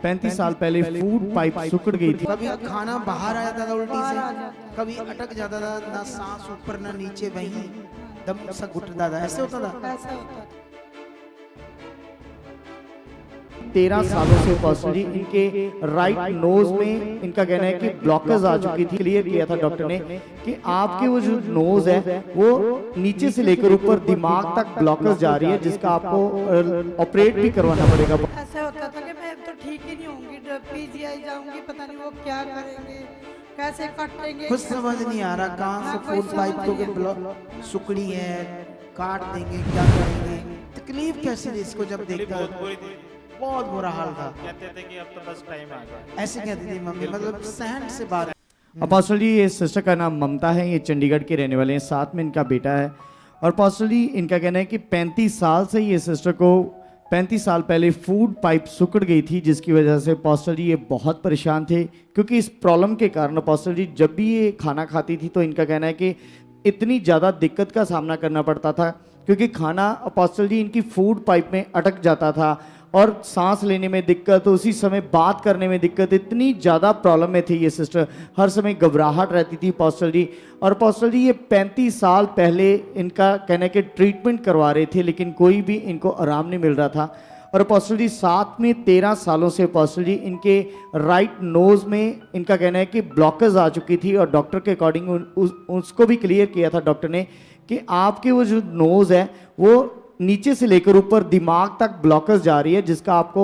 35 साल पहले food pipe सिकुड़ गई थी। कभी खाना बाहर आ जाता था उल्टी से, कभी अटक जाता था, ना सांस ऊपर ना नीचे, वहीं दम सा घुटता था, ऐसे होता था। ऐसा होता था। 13 सालों से पॉसिबली इनके राइट नोज में इनका कहना है कि ब्लॉकेज आ चुकी थी। क्लियर किया था डॉक्टर ने कि आपके वो जो नोज है वो नीचे से लेकर ऊपर दिमाग तक ब्लॉकेज जा रही है, जिसका आपको ऑपरेट भी करवाना पड़ेगा। ऐसे होता था कि मैं तो ठीक ही नहीं होंगी, पीजीआई जाऊंगी, पता नहीं वो क्या करेंगे, कैसे काटेंगे। कुछ समझ नहीं आ रहा कहाँ से फूड पाइप को के ब्लॉक सुकड़ी है, काट देंगे, क्या करेंगे। तकलीफ कैसी थी इसको जब देखता था, बहुत बुरा हाल था। कहते थे कि अब तो बस टाइम आ गया। ऐसे कहती थी मम्मी, मतलब सहन से बात। अपोस्टल जी, ये सिस्टर का नाम ममता है, ये चंडीगढ़ के रहने वाले हैं, साथ में इनका बेटा है। और अपोस्टल जी, इनका कहना है कि 35 साल से ये सिस्टर को 35 साल पहले फूड पाइप सिकुड़ गई थी, जिसकी वजह से अपोस्टल जी ये बहुत परेशान थे। क्योंकि इस प्रॉब्लम के कारण अपोस्टल जी जब भी ये खाना खाती थी तो इनका कहना है कि इतनी ज़्यादा दिक्कत का सामना करना पड़ता था, क्योंकि खाना अपोस्टल जी इनकी फूड पाइप में अटक जाता था और सांस लेने में दिक्कत, उसी समय बात करने में दिक्कत, इतनी ज़्यादा प्रॉब्लम में थी ये सिस्टर। हर समय घबराहट रहती थी अपोस्टल जी। और अपोस्टल जी ये 35 साल पहले इनका कहना है कि ट्रीटमेंट करवा रहे थे, लेकिन कोई भी इनको आराम नहीं मिल रहा था। और अपोस्टल जी साथ में 13 सालों से अपोस्टल जी इनके राइट नोज में इनका कहना है कि ब्लॉकेज आ चुकी थी, और डॉक्टर के अकॉर्डिंग उसको भी क्लियर किया था डॉक्टर ने कि आपके वो जो नोज है वो नीचे से लेकर ऊपर दिमाग तक ब्लॉकेज जा रही है, जिसका आपको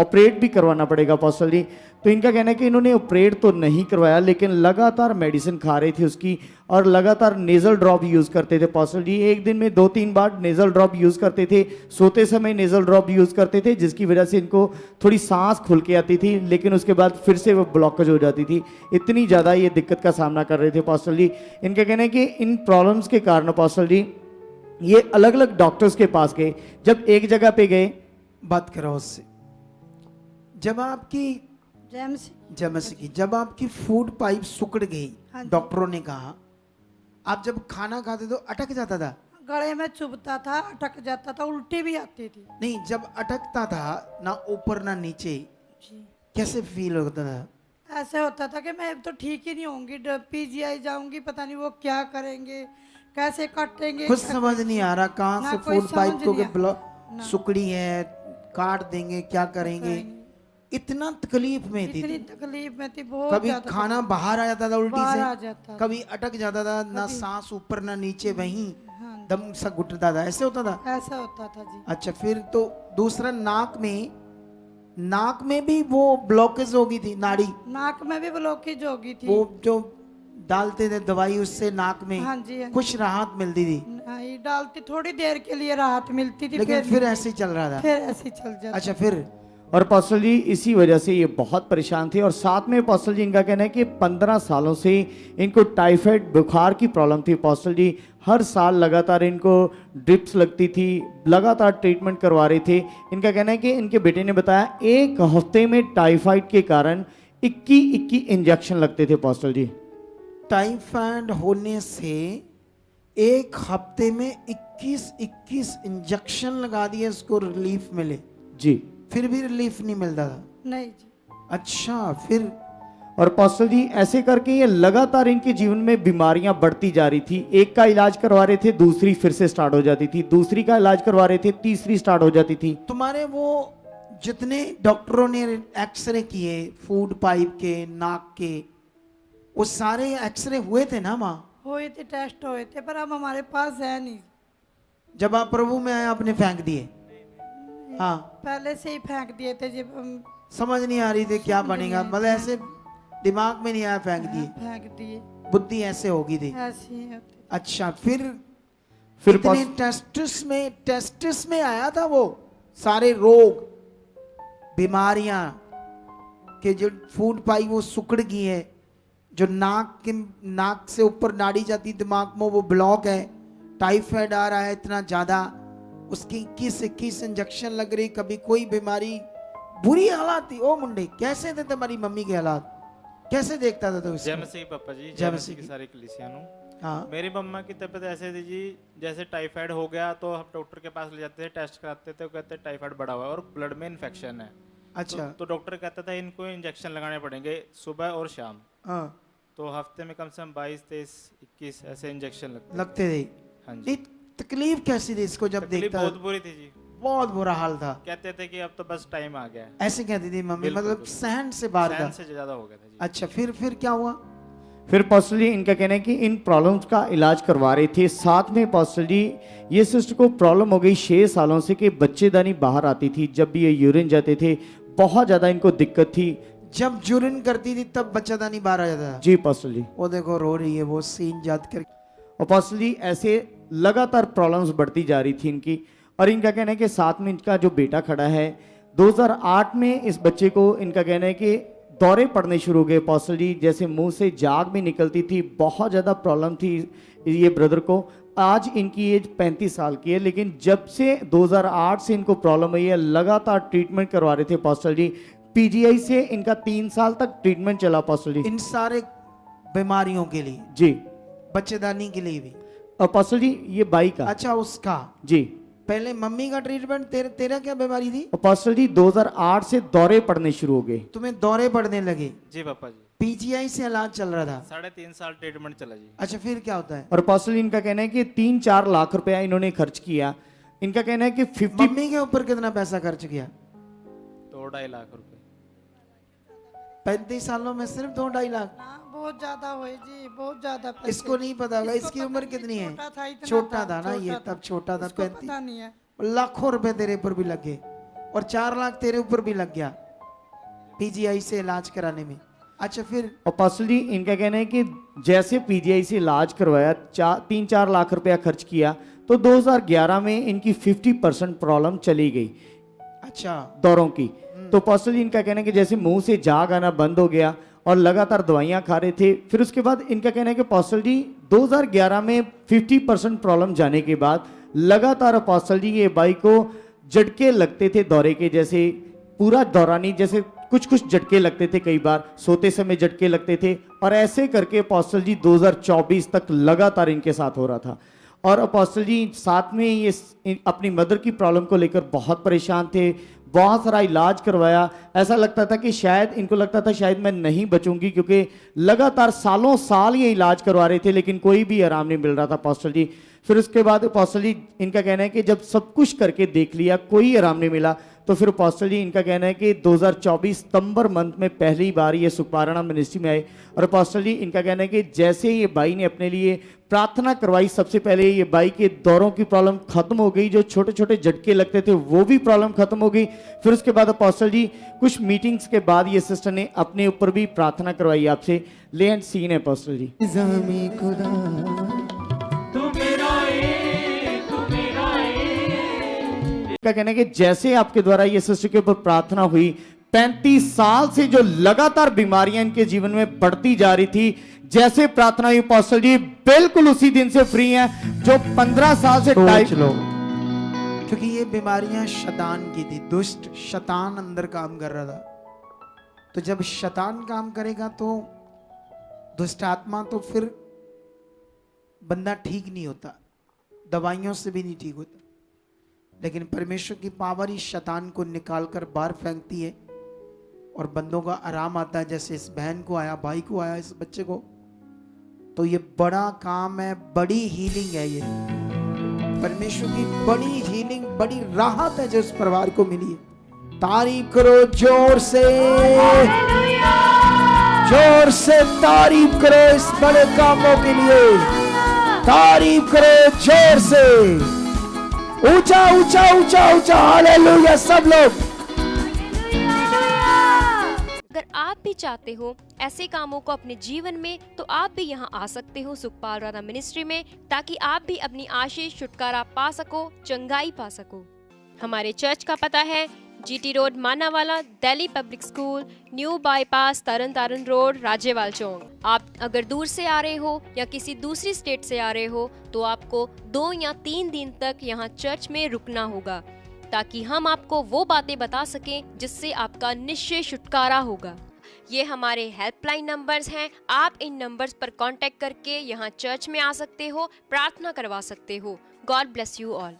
ऑपरेट भी करवाना पड़ेगा अपोस्टल जी। तो इनका कहना है कि इन्होंने ऑपरेट तो नहीं करवाया, लेकिन लगातार मेडिसिन खा रहे थे उसकी, और लगातार नेज़ल ड्रॉप यूज़ करते थे अपोस्टल जी। एक दिन में 2-3 बार नेज़ल ड्रॉप यूज़ करते थे, सोते समय नेज़ल ड्रॉप यूज़ करते थे, जिसकी वजह से इनको थोड़ी सांस खुल के आती थी, लेकिन उसके बाद फिर से वो ब्लॉकेज हो जाती थी। इतनी ज़्यादा ये दिक्कत का सामना कर रहे थे अपोस्टल जी। इनका कहना है कि इन प्रॉब्लम्स के कारण अपोस्टल जी ये अलग अलग डॉक्टर्स के पास गए। जब एक जगह पे गए, बात करो उससे, जब आपकी जेम्स जब आपकी फूड पाइप सिकुड़ गई, हाँ जी। डॉक्टरों ने कहा आप जब खाना खाते तो अटक जाता था। गले में चुभता था, अटक जाता था, उल्टी भी आती थी। नहीं, जब अटकता था ना ऊपर ना नीचे, जी, कैसे फील होता था? ऐसे होता था कि मैं तो ठीक ही नहीं होंगी, पीजीआई जाऊंगी, पता नहीं वो क्या करेंगे, कैसे काटेंगे। कुछ समझ नहीं आ रहा कहाँ ना से कोई फूड पाइप समझ को नहीं के आ- ब्लॉक ना। सुकड़ी है, काट देंगे, क्या करेंगे। इतना तकलीफ में थी, इतनी तकलीफ में थी, बहुत कभी ज्यादा खाना बाहर आ जाता था उल्टी बाहर आ से, जाता था। कभी अटक जाता था, ना सांस ऊपर ना नीचे, वहीं हाँ, दम सा घुटता था, ऐसे होता था। ऐसा होता था जी। अच्छा, फिर तो दूसरा नाक में भी वो ब्लॉकेज हो गई थी, नाड़ी, नाक में भी ब्लॉकेज हो गई थी। वो जो डालते थे दवाई, उससे नाक में हाँ जी, हाँ जी। कुछ राहत मिलती थी, नहीं, डालती थोड़ी देर के लिए राहत मिलती थी, लेकिन फिर ऐसे ही चल रहा था। फिर ऐसे ही चल जाता। अच्छा, फिर और अपोस्टल जी इसी वजह से ये बहुत परेशान थे। और साथ में अपोस्टल जी इनका कहना है कि 15 सालों से इनको टाइफाइड बुखार की प्रॉब्लम थी अपोस्टल जी। हर साल लगातार इनको ड्रिप्स लगती थी, लगातार ट्रीटमेंट करवा रहे थे। इनका कहना है कि इनके बेटे ने बताया एक हफ्ते में टाइफाइड के कारण 21 इंजेक्शन लगते थे अपोस्टल जी। टाइफाइड होने से एक हफ्ते में 21 इंजेक्शन लगा दिए, इसको रिलीफ मिले, जी। फिर भी रिलीफ नहीं मिलता था। नहीं जी। अच्छा, फिर और अपोस्टल जी ऐसे करके ये लगातार इनके जीवन में बीमारियां बढ़ती जा रही थी। एक का इलाज करवा रहे थे, दूसरी फिर से स्टार्ट हो जाती थी, दूसरी का इलाज करवा रहे थे, तीसरी स्टार्ट हो जाती थी। तुम्हारे वो जितने डॉक्टरों ने एक्सरे किए फूड पाइप के, नाक के, वो सारे एक्सरे हुए थे ना माँ? हुए थे, टेस्ट हुए थे, पर अब हमारे पास है नहीं। जब आप प्रभु में आए आपने फेंक दिए? हाँ, पहले से ही फेंक दिए थे जब समझ नहीं आ रही थी क्या बनेगा, मतलब ऐसे दिमाग में नहीं आया, फेंक दिए, फेंक दिए, बुद्धि ऐसे होगी थी। ऐसे ही होते थे। अच्छा, फिर फिर टेस्टिस में आया था वो सारे रोग बीमारियां के, जो फूड पाई वो सिकुड़ गई है, जो नाक से ऊपर नाड़ी जाती दिमाग में वो ब्लॉक है, टाइफाइड आ रहा है इतना ज्यादा, उसकी 21 इंजेक्शन लग रही, कभी कोई बीमारी, बुरी हालात थी। ओ मुंडे, कैसे थे तुम्हारी मम्मी के हालात, कैसे देखता था तो जय मसीह पापा जी, जय जय मसीह मसीह की सारी कलीसिया नु। हाँ, मेरी मम्मा की तबीयत ऐसे थी जी, जैसे टाइफाइड हो गया तो हम डॉक्टर के पास ले जाते थे, टेस्ट कराते थे, वो कहते टाइफाइड बढ़ा हुआ है और ब्लड में इन्फेक्शन है। अच्छा तो डॉक्टर कहता था इनको इंजेक्शन लगाने पड़ेंगे सुबह और शाम। हाँ तो हफ्ते में कम से कम 22, 23, 21 ऐसे इंजेक्शन लगते लगते थे। हाँ जी। नहीं, तकलीफ कैसी थी इसको जब तकलीफ देखता? बहुत बुरी थी जी। बहुत बुरा हाल था। कहते थे कि अब तो बस टाइम आ गया है। ऐसे कहती थी मम्मी, बिल्कुल, मतलब बिल्कुल। सहन से बाहर सहन था। से ज्यादा हो गया था जी। अच्छा फिर क्या हुआ? फिर पर्सनली इनका कहना है कि इन प्रॉब्लम्स का इलाज करवा रहे थे, साथ में पर्सनली ये सिस्टर को प्रॉब्लम हो गई 6 सालों से कि बच्चेदानी बाहर आती थी, जब भी ये यूरिन जाते थे बहुत ज़्यादा इनको दिक्कत थी। जब जुरिन करती थी तब बच्चादानी बाहर आ जाता था। जी पर्सनली, वो देखो रो रही है, वो सीन याद कर। और पर्सनली ऐसे लगातार प्रॉब्लम्स बढ़ती जा रही थी इनकी। और इनका कहना है कि साथ में इनका जो बेटा खड़ा है, 2008 में इस बच्चे को इनका कहना है कि दौरे पड़ने शुरू हो गए पर्सनली, जैसे मुंह से जाग भी निकलती थी, बहुत ज़्यादा प्रॉब्लम थी ये ब्रदर को। आज इनकी एज 35 साल की है, लेकिन जब से 2008 से इनको प्रॉब्लम हुई है लगातार ट्रीटमेंट करवा रहे थे पर्सनली। पीजीआई से इनका 3 साल तक ट्रीटमेंट चला पर्सनली इन सारे बीमारियों के लिए, जी। बच्चेदानी के लिए भी। और पर्सनली ये बाई का अच्छा उसका जी। पहले मम्मी का ट्रीटमेंट, तेरा क्या बीमारी थी? और पर्सनली 2008 से दौरे पड़ने शुरू हो गए। तुम्हें दौरे पड़ने लगे, जी पापा जी। पीजीआई से इलाज चल रहा था। 3.5 साल ट्रीटमेंट चला जी। अच्छा फिर क्या होता है? और पर्सनली इनका कहना है कि 3-4 लाख रुपया इन्होंने खर्च किया। इनका कहना है कि 50 मम्मी के ऊपर कितना पैसा खर्च किया? 2-2.5 लाख रुपए। 35 सालों में सिर्फ 2-2.5 लाख? ना बहुत ज्यादा हुए जी, बहुत ज्यादा पैसे। इसको नहीं पता होगा इसको इसकी पता उम्र नहीं, कितनी है? छोटा था, इतना छोटा था ना ये, छोटा तब छोटा था। इसको 35 पता नहीं है। लाखों रुपए तेरे ऊपर भी लग गए, और 4 लाख तेरे ऊपर भी लग गया पीजीआई से इलाज कराने में। अच्छा फिर? और पर्सनली इनका कहना है कि जैसे पीजीआई से इलाज करवाया, 3-4 लाख रुपया खर्च किया, तो 2011 में इनकी 50% प्रॉब्लम चली गई अच्छा दौरों की। तो पर्सनली इनका कहना है कि जैसे मुंह से जाग आना बंद हो गया और लगातार दवाइयां खा रहे थे। फिर उसके बाद इनका कहना है कि पर्सनली 2011 में 50% प्रॉब्लम जाने के बाद लगातार पर्सनली ये बाई को झटके लगते थे दौरे के, जैसे पूरा दौरानी जैसे कुछ कुछ झटके लगते थे, कई बार सोते समय झटके लगते थे। और ऐसे करके अपोस्टल जी 2024 तक लगातार इनके साथ हो रहा था। और अपोस्टल जी साथ में ये अपनी मदर की प्रॉब्लम को लेकर बहुत परेशान थे, बहुत सारा इलाज करवाया। ऐसा लगता था कि शायद इनको लगता था शायद मैं नहीं बचूंगी, क्योंकि लगातार सालों साल ये इलाज करवा रहे थे लेकिन कोई भी आराम नहीं मिल रहा था अपोस्टल जी। फिर उसके बाद अपोस्टल जी इनका कहना है कि जब सब कुछ करके देख लिया कोई आराम नहीं मिला, तो फिर अपोस्टल जी इनका कहना है कि 2024 सितंबर मंथ में पहली बार ये सुखपारायण मिनिस्ट्री में आए। और अपोस्टल जी इनका कहना है कि जैसे ये बाई ने अपने लिए प्रार्थना करवाई, सबसे पहले ये बाई के दौरों की प्रॉब्लम खत्म हो गई, जो छोटे छोटे झटके लगते थे वो भी प्रॉब्लम खत्म हो गई। फिर उसके बाद अपोस्टल जी कुछ मीटिंग्स के बाद ये सिस्टर ने अपने ऊपर भी प्रार्थना करवाई आपसे। ले एंड सीन है अपोस्टल जी। का कहना है कि जैसे आपके द्वारा ये सिस्टर के ऊपर प्रार्थना हुई, 35 साल से जो लगातार बीमारियां इनके जीवन में बढ़ती जा रही थी, जैसे प्रार्थना हुई अपोस्टल जी बिल्कुल उसी दिन से फ्री हैं। जो 15 साल से सोच लो, क्योंकि ये बीमारियां शैतान की थी, दुष्ट शैतान अंदर काम कर रहा था। तो जब शैतान काम करेगा तो दुष्ट आत्मा, तो फिर बंदा ठीक नहीं होता, दवाइयों से भी नहीं ठीक होता। लेकिन परमेश्वर की पावर ही शैतान को निकाल कर बाहर फेंकती है और बंदों का आराम आता है। जैसे इस बहन को आया, भाई को आया, इस बच्चे को। तो ये बड़ा काम है, बड़ी हीलिंग है, ये परमेश्वर की बड़ी हीलिंग, बड़ी राहत है जो इस परिवार को मिली है। तारीफ करो जोर से, जोर से तारीफ करो इस बड़े कामों के लिए। तारीफ करो जोर से, ऊंचा ऊंचा ऊंचा ऊंचा हालेलुया सब लोग। अगर आप भी चाहते हो ऐसे कामों को अपने जीवन में, तो आप भी यहाँ आ सकते हो सुखपाल राणा मिनिस्ट्री में, ताकि आप भी अपनी आशीष छुटकारा पा सको, चंगाई पा सको। हमारे चर्च का पता है GT road Manawala, Delhi public school, new bypass, Taran Taran road, Rajyawal चौक। आप अगर दूर से आ रहे हो या किसी दूसरी स्टेट से आ रहे हो, तो आपको 2 या 3 दिन तक यहाँ चर्च में रुकना होगा, ताकि हम आपको वो बातें बता सकें जिससे आपका निश्चय छुटकारा होगा। ये हमारे हेल्पलाइन नंबर्स हैं। आप इन नंबर्स पर कांटेक्ट करके यहाँ चर्च में आ सकते हो, प्रार्थना करवा सकते हो। God bless you all.